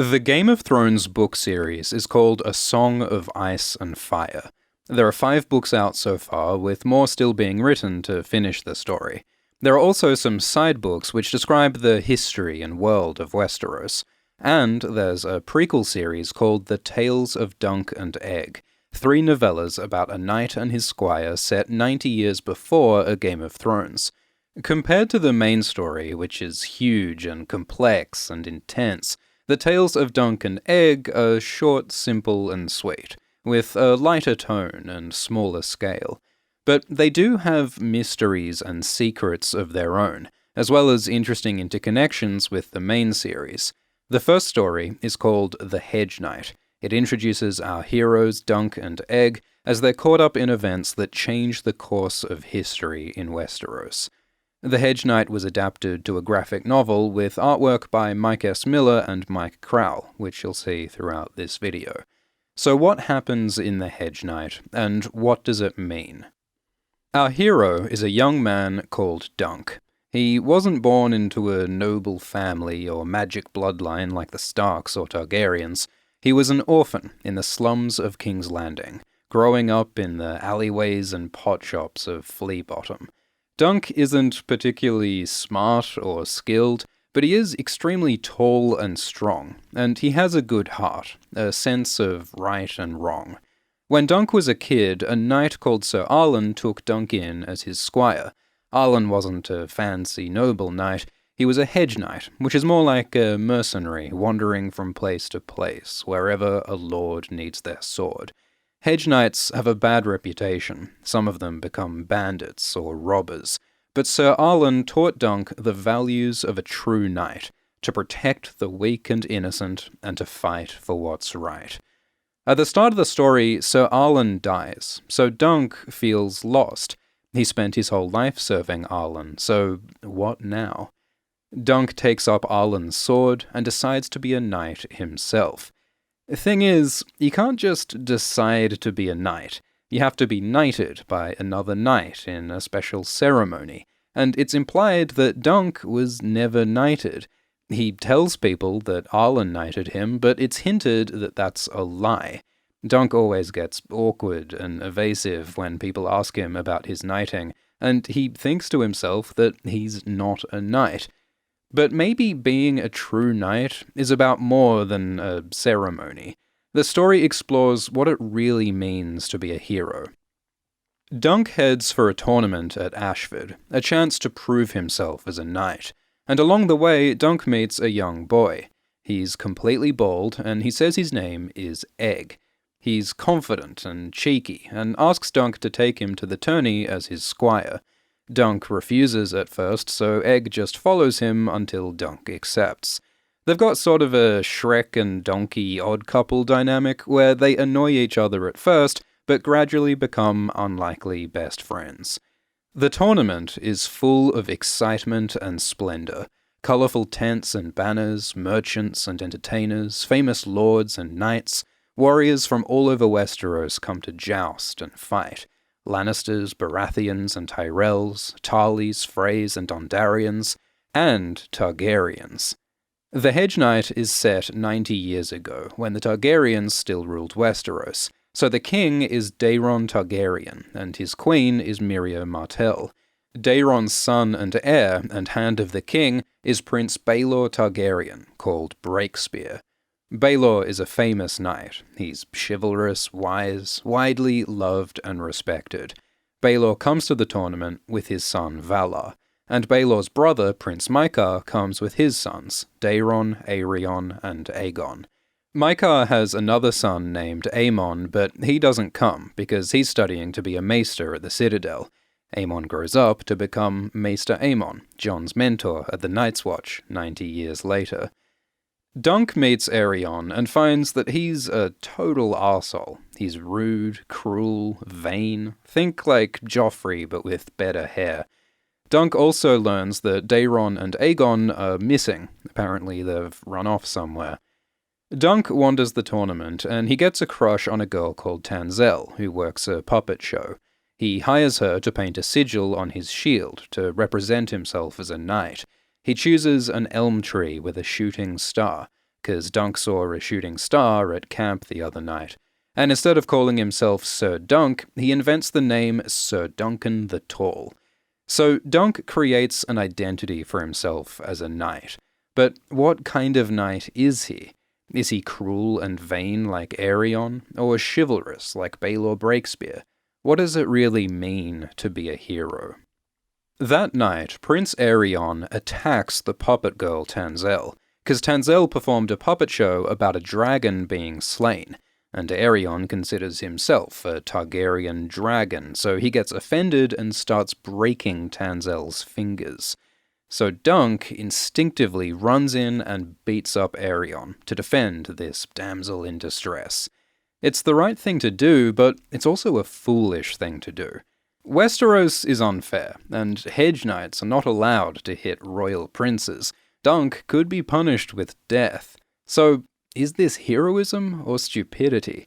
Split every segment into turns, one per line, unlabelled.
The Game of Thrones book series is called A Song of Ice and Fire. There are 5 books out so far, with more still being written to finish the story. There are also some side books which describe the history and world of Westeros. And there's a prequel series called The Tales of Dunk and Egg, 3 novellas about a knight and his squire set 90 years before A Game of Thrones. Compared to the main story, which is huge and complex and intense, The Tales of Dunk and Egg are short, simple, and sweet, with a lighter tone and smaller scale. But they do have mysteries and secrets of their own, as well as interesting interconnections with the main series. The first story is called The Hedge Knight. It introduces our heroes Dunk and Egg as they're caught up in events that change the course of history in Westeros. The Hedge Knight was adapted to a graphic novel with artwork by Mike S. Miller and Mike Crowell, which you'll see throughout this video. So what happens in The Hedge Knight, and what does it mean? Our hero is a young man called Dunk. He wasn't born into a noble family or magic bloodline like the Starks or Targaryens. He was an orphan in the slums of King's Landing, growing up in the alleyways and potshops of Flea Bottom. Dunk isn't particularly smart or skilled, but he is extremely tall and strong, and he has a good heart, a sense of right and wrong. When Dunk was a kid, a knight called Sir Arlen took Dunk in as his squire. Arlen wasn't a fancy noble knight, he was a hedge knight, which is more like a mercenary wandering from place to place, wherever a lord needs their sword. Hedge knights have a bad reputation. Some of them become bandits or robbers. But Sir Arlen taught Dunk the values of a true knight, to protect the weak and innocent, and to fight for what's right. At the start of the story, Sir Arlen dies, so Dunk feels lost. He spent his whole life serving Arlen, so what now? Dunk takes up Arlen's sword and decides to be a knight himself. The thing is, you can't just decide to be a knight. You have to be knighted by another knight in a special ceremony, and it's implied that Dunk was never knighted. He tells people that Arlen knighted him, but it's hinted that that's a lie. Dunk always gets awkward and evasive when people ask him about his knighting, and he thinks to himself that he's not a knight. But maybe being a true knight is about more than a ceremony. The story explores what it really means to be a hero. Dunk heads for a tournament at Ashford, a chance to prove himself as a knight, and along the way Dunk meets a young boy. He's completely bald, and he says his name is Egg. He's confident and cheeky, and asks Dunk to take him to the tourney as his squire. Dunk refuses at first, so Egg just follows him until Dunk accepts. They've got sort of a Shrek and Donkey odd couple dynamic where they annoy each other at first, but gradually become unlikely best friends. The tournament is full of excitement and splendor. Colorful tents and banners, merchants and entertainers, famous lords and knights, warriors from all over Westeros come to joust and fight. Lannisters, Baratheons and Tyrells, Tarleys, Freys and Dondarrions, and Targaryens. The Hedge Knight is set 90 years ago, when the Targaryens still ruled Westeros, so the king is Daeron Targaryen, and his queen is Mirria Martell. Daeron's son and heir, and hand of the king, is Prince Baelor Targaryen, called Breakspear. Baelor is a famous knight. He's chivalrous, wise, widely loved and respected. Baelor comes to the tournament with his son Valar, and Baelor's brother, Prince Maekar, comes with his sons, Daeron, Aerion, and Aegon. Maekar has another son named Aemon, but he doesn't come because he's studying to be a maester at the Citadel. Aemon grows up to become Maester Aemon, Jon's mentor at the Night's Watch 90 years later. Dunk meets Aerion and finds that he's a total arsehole. He's rude, cruel, vain. Think like Joffrey, but with better hair. Dunk also learns that Daeron and Aegon are missing. Apparently they've run off somewhere. Dunk wanders the tournament, and he gets a crush on a girl called Tanzelle, who works a puppet show. He hires her to paint a sigil on his shield to represent himself as a knight. He chooses an elm tree with a shooting star, because Dunk saw a shooting star at camp the other night. And instead of calling himself Sir Dunk, he invents the name Sir Duncan the Tall. So Dunk creates an identity for himself as a knight. But what kind of knight is he? Is he cruel and vain like Aerion, or chivalrous like Baelor Breakspear? What does it really mean to be a hero? That night, Prince Aerion attacks the puppet girl Tanzelle, because Tanzelle performed a puppet show about a dragon being slain, and Aerion considers himself a Targaryen dragon, so he gets offended and starts breaking Tanzelle's fingers. So Dunk instinctively runs in and beats up Aerion to defend this damsel in distress. It's the right thing to do, but it's also a foolish thing to do. Westeros is unfair, and Hedge Knights are not allowed to hit royal princes. Dunk could be punished with death. So, is this heroism or stupidity?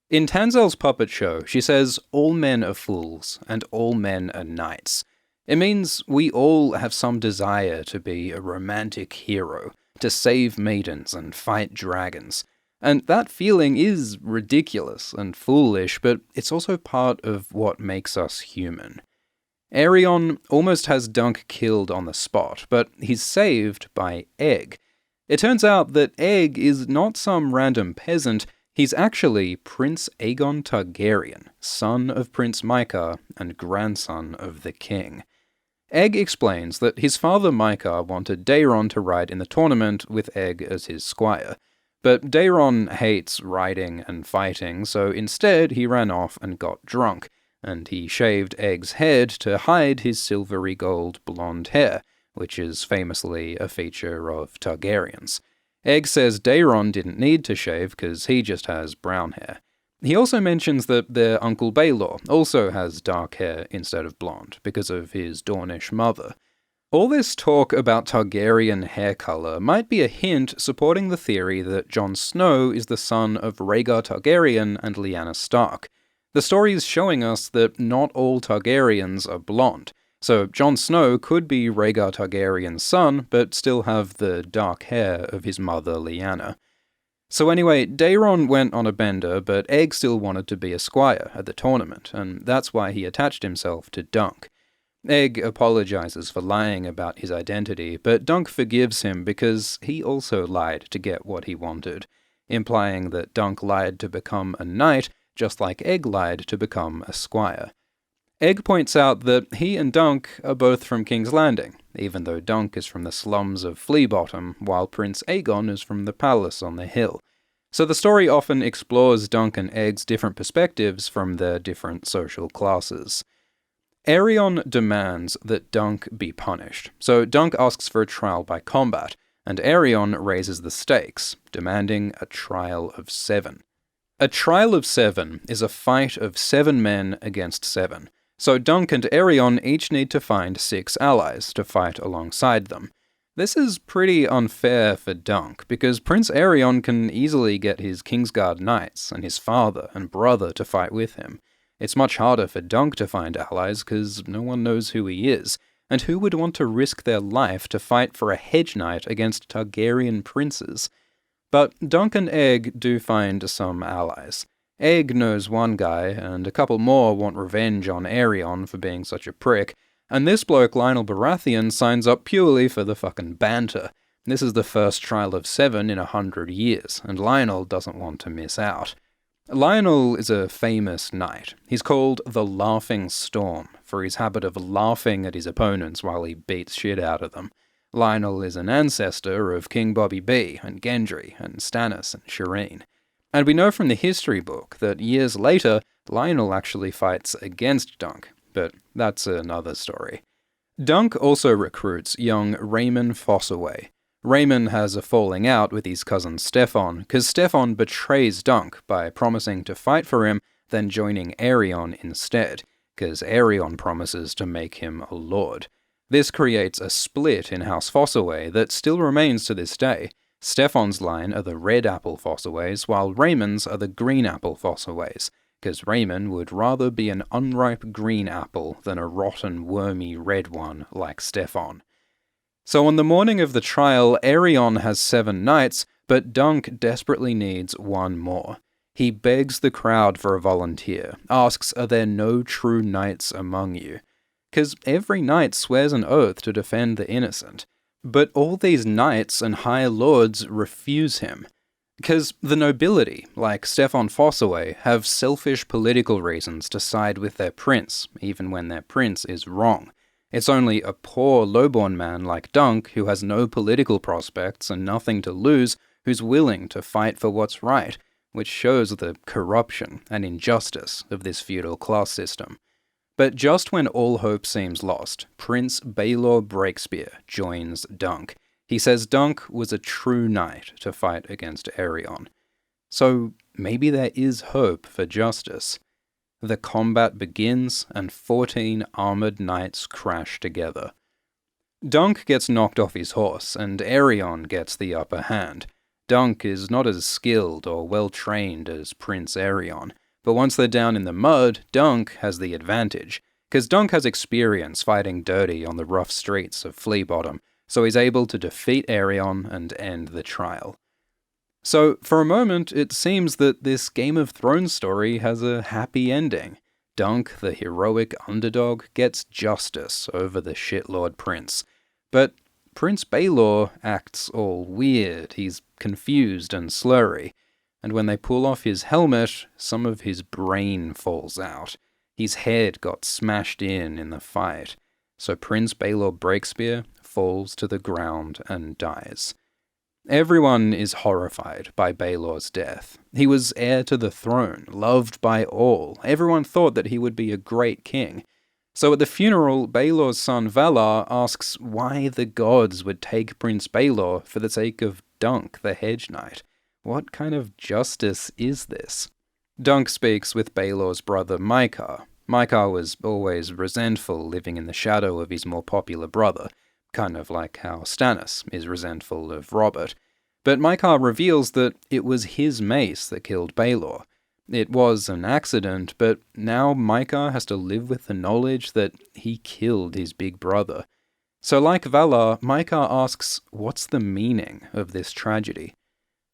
In Tanzelle's puppet show, she says, "All men are fools, and all men are knights." It means we all have some desire to be a romantic hero, to save maidens and fight dragons. And that feeling is ridiculous and foolish, but it's also part of what makes us human. Aerion almost has Dunk killed on the spot, but he's saved by Egg. It turns out that Egg is not some random peasant, he's actually Prince Aegon Targaryen, son of Prince Maekar and grandson of the king. Egg explains that his father Maekar wanted Daeron to ride in the tournament with Egg as his squire, but Daeron hates riding and fighting, so instead he ran off and got drunk, and he shaved Egg's head to hide his silvery gold blonde hair, which is famously a feature of Targaryens. Egg says Daeron didn't need to shave because he just has brown hair. He also mentions that their uncle Baelor also has dark hair instead of blonde, because of his Dornish mother. All this talk about Targaryen hair color might be a hint supporting the theory that Jon Snow is the son of Rhaegar Targaryen and Lyanna Stark. The story is showing us that not all Targaryens are blonde, so Jon Snow could be Rhaegar Targaryen's son, but still have the dark hair of his mother Lyanna. So anyway, Daeron went on a bender, but Egg still wanted to be a squire at the tournament, and that's why he attached himself to Dunk. Egg apologizes for lying about his identity, but Dunk forgives him because he also lied to get what he wanted, implying that Dunk lied to become a knight, just like Egg lied to become a squire. Egg points out that he and Dunk are both from King's Landing, even though Dunk is from the slums of Fleabottom, while Prince Aegon is from the palace on the hill. So the story often explores Dunk and Egg's different perspectives from their different social classes. Aerion demands that Dunk be punished, so Dunk asks for a trial by combat, and Aerion raises the stakes, demanding a trial of 7. A trial of 7 is a fight of 7 men against 7, so Dunk and Aerion each need to find 6 allies to fight alongside them. This is pretty unfair for Dunk, because Prince Aerion can easily get his Kingsguard knights and his father and brother to fight with him. It's much harder for Dunk to find allies because no one knows who he is, and who would want to risk their life to fight for a Hedge Knight against Targaryen princes? But Dunk and Egg do find some allies. Egg knows one guy, and a couple more want revenge on Aerion for being such a prick, and this bloke Lionel Baratheon signs up purely for the fucking banter. This is the first trial of 7 in 100 years, and Lionel doesn't want to miss out. Lionel is a famous knight. He's called the Laughing Storm, for his habit of laughing at his opponents while he beats shit out of them. Lionel is an ancestor of King Bobby B, and Gendry, and Stannis, and Shireen. And we know from the history book that years later, Lionel actually fights against Dunk, but that's another story. Dunk also recruits young Raymond Fossaway. Raymond has a falling out with his cousin Stefan, because Stefan betrays Dunk by promising to fight for him, then joining Aerion instead, because Aerion promises to make him a lord. This creates a split in House Fossaway that still remains to this day. Stefan's line are the red apple Fossaways, while Raymond's are the green apple Fossaways, because Raymond would rather be an unripe green apple than a rotten, wormy red one like Stefan. So on the morning of the trial, Aerion has 7 knights, But Dunk desperately needs one more. He begs the crowd for a volunteer, asks, "Are there no true knights among you?" 'Cause every knight swears an oath to defend the innocent. But all these knights and high lords refuse him. 'Cause the nobility, like Stefan Fossaway, have selfish political reasons to side with their prince, even when their prince is wrong. It's only a poor, lowborn man like Dunk, who has no political prospects and nothing to lose, who's willing to fight for what's right, which shows the corruption and injustice of this feudal class system. But just when all hope seems lost, Prince Baelor Breakspear joins Dunk. He says Dunk was a true knight to fight against Aerion. So maybe there is hope for justice. The combat begins, and 14 armored knights crash together. Dunk gets knocked off his horse, and Aerion gets the upper hand. Dunk is not as skilled or well-trained as Prince Aerion, but once they're down in the mud, Dunk has the advantage, because Dunk has experience fighting dirty on the rough streets of Flea Bottom, so he's able to defeat Aerion and end the trial. So, for a moment, it seems that this Game of Thrones story has a happy ending. Dunk, the heroic underdog, gets justice over the shitlord prince. But Prince Baelor acts all weird, he's confused and slurry, and when they pull off his helmet, some of his brain falls out. His head got smashed in the fight, so Prince Baelor Breakspear falls to the ground and dies. Everyone is horrified by Baelor's death. He was heir to the throne, loved by all. Everyone thought that he would be a great king. So at the funeral, Baelor's son Valar asks why the gods would take Prince Baelor for the sake of Dunk, the Hedge Knight. What kind of justice is this? Dunk speaks with Baelor's brother Maikar. Maikar was always resentful, living in the shadow of his more popular brother, kind of like how Stannis is resentful of Robert. But Maikar reveals that it was his mace that killed Baelor. It was an accident, but now Maikar has to live with the knowledge that he killed his big brother. So like Valar, Maikar asks, what's the meaning of this tragedy?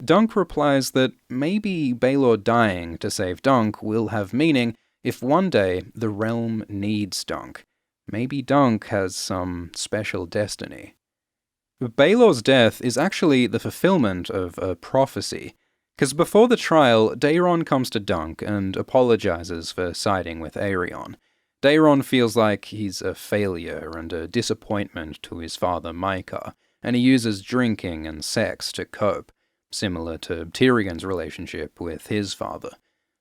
Dunk replies that maybe Baelor dying to save Dunk will have meaning if one day the realm needs Dunk. Maybe Dunk has some special destiny. Baelor's death is actually the fulfillment of a prophecy, because before the trial, Daeron comes to Dunk and apologizes for siding with Aerion. Daeron feels like he's a failure and a disappointment to his father Maikar, and he uses drinking and sex to cope, similar to Tyrion's relationship with his father.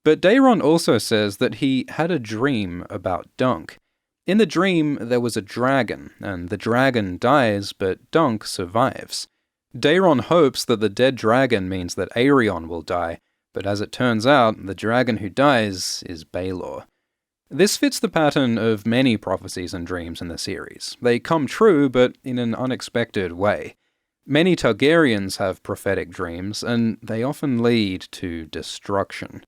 But Daeron also says that he had a dream about Dunk. In the dream, there was a dragon, and the dragon dies, but Dunk survives. Daeron hopes that the dead dragon means that Aerion will die, but as it turns out, the dragon who dies is Baelor. This fits the pattern of many prophecies and dreams in the series. They come true, but in an unexpected way. Many Targaryens have prophetic dreams, and they often lead to destruction.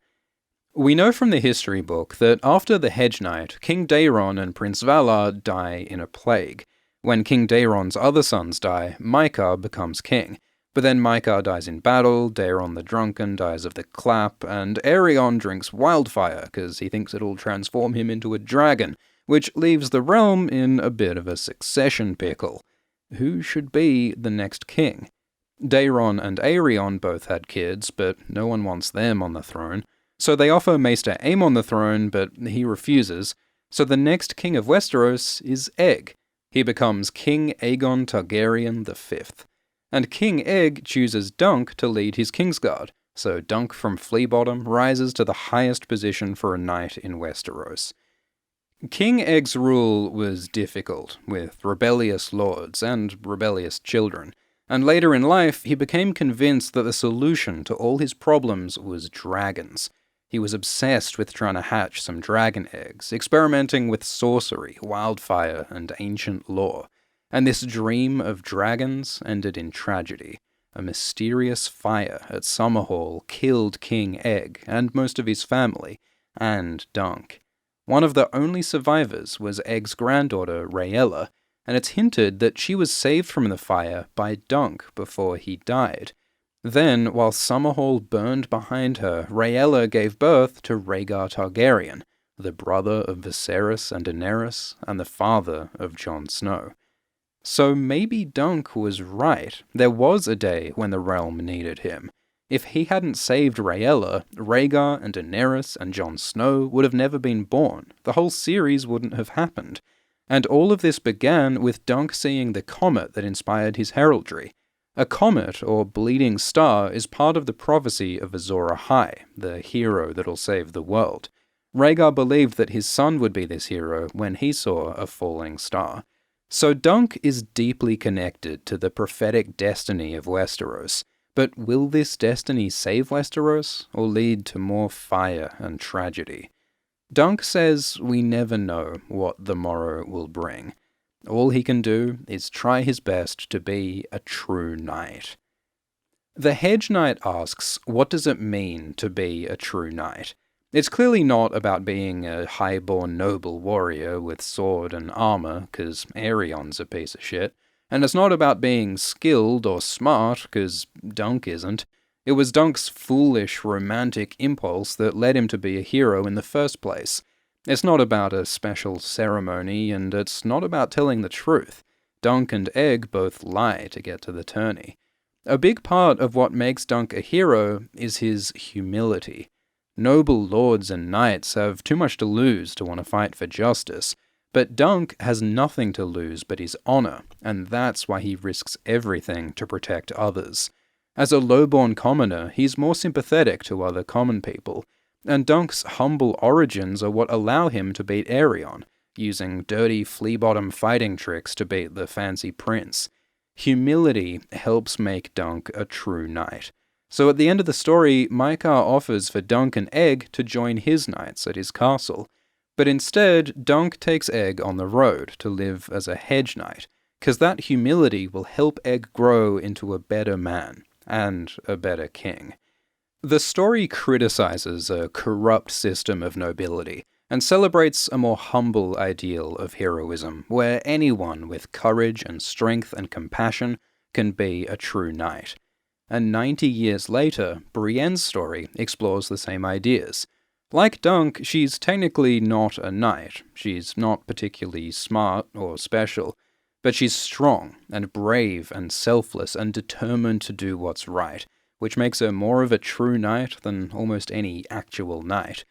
We know from the history book that after the Hedge Knight, King Daeron and Prince Valar die in a plague. When King Daeron's other sons die, Maikar becomes king. But then Maikar dies in battle, Daeron the Drunken dies of the clap, and Aerion drinks wildfire because he thinks it'll transform him into a dragon, which leaves the realm in a bit of a succession pickle. Who should be the next king? Daeron and Aerion both had kids, but no one wants them on the throne. So they offer Maester Aemon the throne, but he refuses. So the next king of Westeros is Egg. He becomes King Aegon Targaryen V. And King Egg chooses Dunk to lead his Kingsguard, so Dunk from Flea Bottom rises to the highest position for a knight in Westeros. King Egg's rule was difficult, with rebellious lords and rebellious children, and later in life he became convinced that the solution to all his problems was dragons. He was obsessed with trying to hatch some dragon eggs, experimenting with sorcery, wildfire, and ancient lore. And this dream of dragons ended in tragedy. A mysterious fire at Summerhall killed King Egg and most of his family, and Dunk. One of the only survivors was Egg's granddaughter, Rhaegar, and it's hinted that she was saved from the fire by Dunk before he died. Then, while Summerhall burned behind her, Rhaella gave birth to Rhaegar Targaryen, the brother of Viserys and Daenerys, and the father of Jon Snow. So maybe Dunk was right. There was a day when the realm needed him. If he hadn't saved Rhaella, Rhaegar and Daenerys and Jon Snow would have never been born. The whole series wouldn't have happened. And all of this began with Dunk seeing the comet that inspired his heraldry. A comet, or bleeding star, is part of the prophecy of Azor Ahai, the hero that'll save the world. Rhaegar believed that his son would be this hero when he saw a falling star. So Dunk is deeply connected to the prophetic destiny of Westeros. But will this destiny save Westeros, or lead to more fire and tragedy? Dunk says we never know what the morrow will bring. All he can do is try his best to be a true knight. The Hedge Knight asks, what does it mean to be a true knight? It's clearly not about being a high-born noble warrior with sword and armor, cause Aerion's a piece of shit. And it's not about being skilled or smart, cause Dunk isn't. It was Dunk's foolish, romantic impulse that led him to be a hero in the first place. It's not about a special ceremony, and it's not about telling the truth. Dunk and Egg both lie to get to the tourney. A big part of what makes Dunk a hero is his humility. Noble lords and knights have too much to lose to want to fight for justice, but Dunk has nothing to lose but his honor, and that's why he risks everything to protect others. As a low-born commoner, he's more sympathetic to other common people, and Dunk's humble origins are what allow him to beat Aerion, using dirty flea-bottom fighting tricks to beat the fancy prince. Humility helps make Dunk a true knight. So at the end of the story, Maekar offers for Dunk and Egg to join his knights at his castle. But instead, Dunk takes Egg on the road to live as a hedge knight, cause that humility will help Egg grow into a better man, and a better king. The story criticizes a corrupt system of nobility, and celebrates a more humble ideal of heroism, where anyone with courage and strength and compassion can be a true knight. And 90 years later, Brienne's story explores the same ideas. Like Dunk, she's technically not a knight. She's not particularly smart or special, but she's strong and brave and selfless and determined to do what's right, which makes her more of a true knight than almost any actual knight.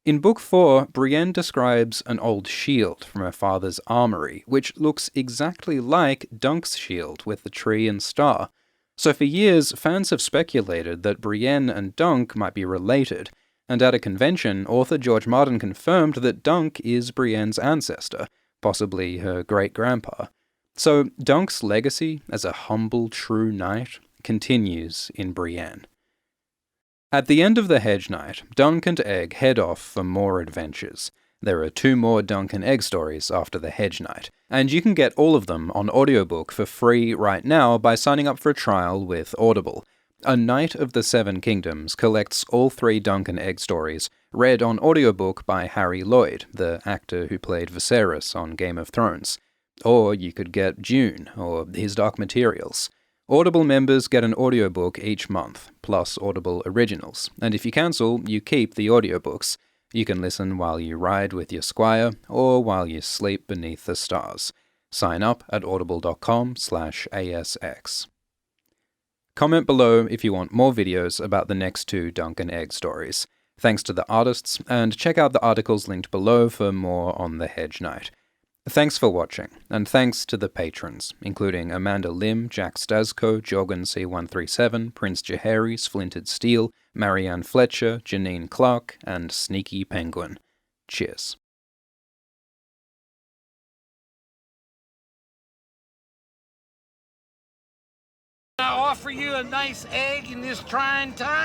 In Book 4, Brienne describes an old shield from her father's armory, which looks exactly like Dunk's shield with the tree and star. So for years, fans have speculated that Brienne and Dunk might be related, and at a convention, author George Martin confirmed that Dunk is Brienne's ancestor, possibly her great-grandpa. So Dunk's legacy as a humble, true knight continues in Brienne. At the end of the Hedge Knight, Dunk and Egg head off for more adventures. There are 2 more Dunk and Egg stories after the Hedge Knight, and you can get all of them on audiobook for free right now by signing up for a trial with Audible. A Knight of the Seven Kingdoms collects all 3 Dunk and Egg stories, read on audiobook by Harry Lloyd, the actor who played Viserys on Game of Thrones. Or you could get Dune, or His Dark Materials. Audible members get an audiobook each month, plus Audible originals, and if you cancel, you keep the audiobooks. You can listen while you ride with your squire, or while you sleep beneath the stars. Sign up at audible.com/ASX. Comment below if you want more videos about the next 2 Dunk and Egg stories. Thanks to the artists, and check out the articles linked below for more on the Hedge Knight. Thanks for watching, and thanks to the patrons, including Amanda Lim, Jack Stasco, Jorgen C137, Prince Jahari, Splintered Steele, Marianne Fletcher, Janine Clark, and Sneaky Penguin. Cheers.
I offer you a nice egg in this trying time.